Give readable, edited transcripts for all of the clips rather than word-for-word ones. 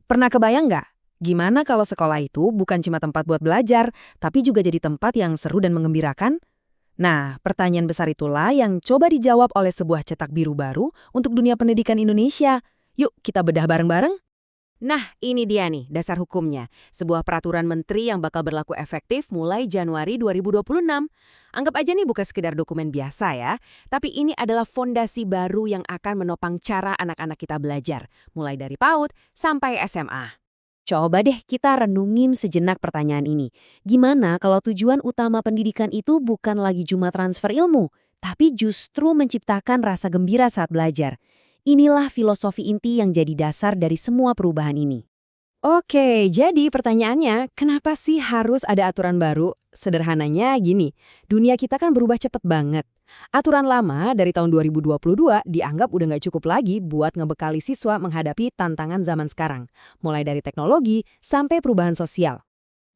Pernah kebayang nggak? Gimana kalau sekolah itu bukan cuma tempat buat belajar, tapi juga jadi tempat yang seru dan mengembirakan? Nah, pertanyaan besar itulah yang coba dijawab oleh sebuah cetak biru baru untuk dunia pendidikan Indonesia. Yuk, kita bedah bareng-bareng. Nah, ini dia nih dasar hukumnya. Sebuah peraturan menteri yang bakal berlaku efektif mulai Januari 2026. Anggap aja nih bukan sekedar dokumen biasa ya, tapi ini adalah fondasi baru yang akan menopang cara anak-anak kita belajar, mulai dari PAUD sampai SMA. Coba deh kita renungin sejenak pertanyaan ini. Gimana kalau tujuan utama pendidikan itu bukan lagi cuma transfer ilmu, tapi justru menciptakan rasa gembira saat belajar? Inilah filosofi inti yang jadi dasar dari semua perubahan ini. Oke, jadi pertanyaannya, kenapa sih harus ada aturan baru? Sederhananya gini, dunia kita kan berubah cepet banget. Aturan lama dari tahun 2022 dianggap udah nggak cukup lagi buat ngebekali siswa menghadapi tantangan zaman sekarang. Mulai dari teknologi sampai perubahan sosial.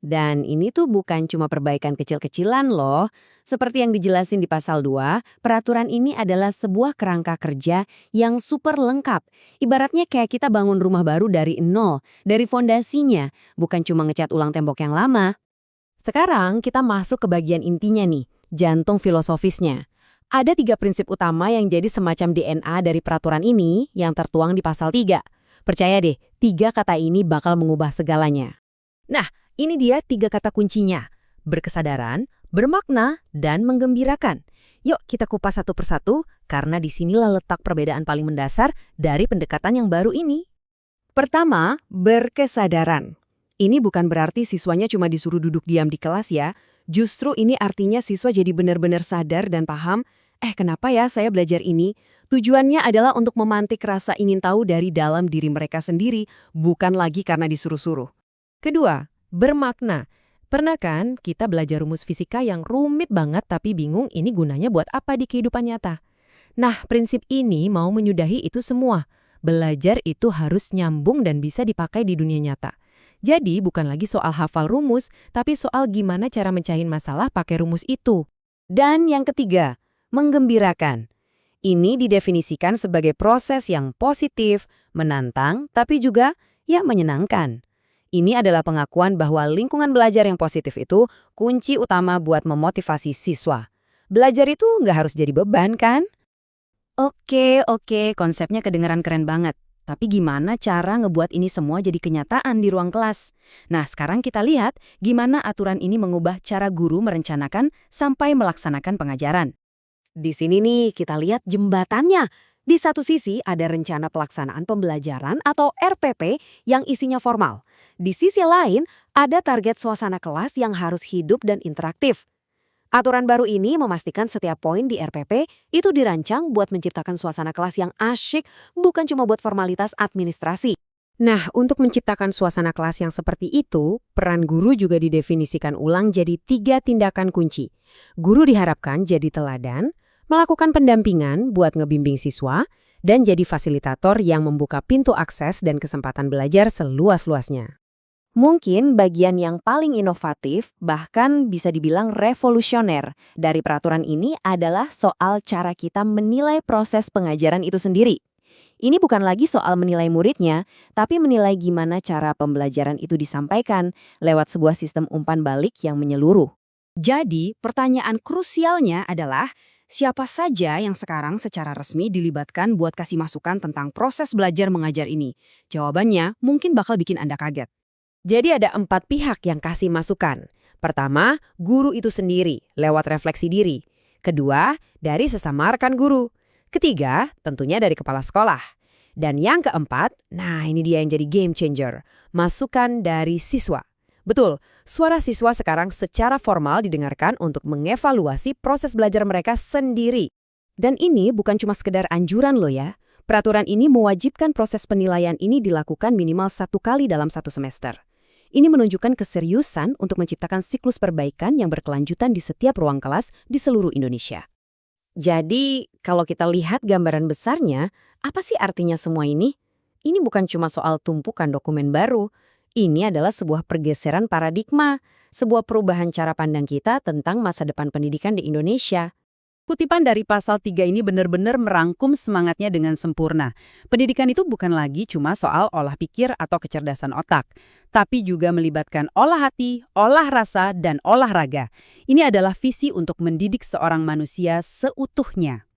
Dan ini tuh bukan cuma perbaikan kecil-kecilan loh. Seperti yang dijelasin di pasal 2, peraturan ini adalah sebuah kerangka kerja yang super lengkap. Ibaratnya kayak kita bangun rumah baru dari nol, dari fondasinya, bukan cuma ngecat ulang tembok yang lama. Sekarang kita masuk ke bagian intinya nih, jantung filosofisnya. Ada 3 prinsip utama yang jadi semacam DNA dari peraturan ini yang tertuang di pasal 3. Percaya deh, 3 kata ini bakal mengubah segalanya. Nah, ini dia 3 kata kuncinya. Berkesadaran, bermakna, dan menggembirakan. Yuk kita kupas satu persatu, karena disinilah letak perbedaan paling mendasar dari pendekatan yang baru ini. Pertama, berkesadaran. Ini bukan berarti siswanya cuma disuruh duduk diam di kelas ya. Justru ini artinya siswa jadi benar-benar sadar dan paham, kenapa ya saya belajar ini? Tujuannya adalah untuk memantik rasa ingin tahu dari dalam diri mereka sendiri, bukan lagi karena disuruh-suruh. Kedua, bermakna. Pernah kan kita belajar rumus fisika yang rumit banget tapi bingung ini gunanya buat apa di kehidupan nyata? Nah, prinsip ini mau menyudahi itu semua. Belajar itu harus nyambung dan bisa dipakai di dunia nyata. Jadi bukan lagi soal hafal rumus, tapi soal gimana cara mencahin masalah pakai rumus itu. Dan yang ketiga, menggembirakan. Ini didefinisikan sebagai proses yang positif, menantang, tapi juga menyenangkan. Ini adalah pengakuan bahwa lingkungan belajar yang positif itu kunci utama buat memotivasi siswa. Belajar itu nggak harus jadi beban, kan? Oke, konsepnya kedengaran keren banget. Tapi gimana cara ngebuat ini semua jadi kenyataan di ruang kelas? Nah, sekarang kita lihat gimana aturan ini mengubah cara guru merencanakan sampai melaksanakan pengajaran. Di sini nih kita lihat jembatannya. Di satu sisi ada rencana pelaksanaan pembelajaran atau RPP yang isinya formal. Di sisi lain ada target suasana kelas yang harus hidup dan interaktif. Aturan baru ini memastikan setiap poin di RPP itu dirancang buat menciptakan suasana kelas yang asyik, bukan cuma buat formalitas administrasi. Nah, untuk menciptakan suasana kelas yang seperti itu, peran guru juga didefinisikan ulang jadi 3 tindakan kunci. Guru diharapkan jadi teladan, melakukan pendampingan buat ngebimbing siswa, dan jadi fasilitator yang membuka pintu akses dan kesempatan belajar seluas-luasnya. Mungkin bagian yang paling inovatif, bahkan bisa dibilang revolusioner, dari peraturan ini adalah soal cara kita menilai proses pengajaran itu sendiri. Ini bukan lagi soal menilai muridnya, tapi menilai gimana cara pembelajaran itu disampaikan lewat sebuah sistem umpan balik yang menyeluruh. Jadi, pertanyaan krusialnya adalah, siapa saja yang sekarang secara resmi dilibatkan buat kasih masukan tentang proses belajar mengajar ini? Jawabannya mungkin bakal bikin Anda kaget. Jadi ada 4 pihak yang kasih masukan. Pertama, guru itu sendiri, lewat refleksi diri. Kedua, dari sesama rekan guru. Ketiga, tentunya dari kepala sekolah. Dan yang keempat, nah ini dia yang jadi game changer, masukan dari siswa. Betul, suara siswa sekarang secara formal didengarkan untuk mengevaluasi proses belajar mereka sendiri. Dan ini bukan cuma sekedar anjuran loh ya. Peraturan ini mewajibkan proses penilaian ini dilakukan minimal 1 kali dalam 1 semester. Ini menunjukkan keseriusan untuk menciptakan siklus perbaikan yang berkelanjutan di setiap ruang kelas di seluruh Indonesia. Jadi, kalau kita lihat gambaran besarnya, apa sih artinya semua ini? Ini bukan cuma soal tumpukan dokumen baru. Ini adalah sebuah pergeseran paradigma, sebuah perubahan cara pandang kita tentang masa depan pendidikan di Indonesia. Kutipan dari pasal 3 ini benar-benar merangkum semangatnya dengan sempurna. Pendidikan itu bukan lagi cuma soal olah pikir atau kecerdasan otak, tapi juga melibatkan olah hati, olah rasa, dan olahraga. Ini adalah visi untuk mendidik seorang manusia seutuhnya.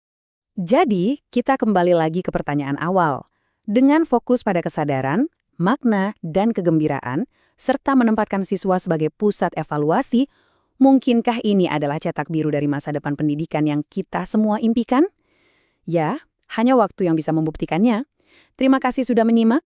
Jadi, kita kembali lagi ke pertanyaan awal. Dengan fokus pada kesadaran, makna, dan kegembiraan, serta menempatkan siswa sebagai pusat evaluasi, mungkinkah ini adalah cetak biru dari masa depan pendidikan yang kita semua impikan? Ya, hanya waktu yang bisa membuktikannya. Terima kasih sudah menyimak.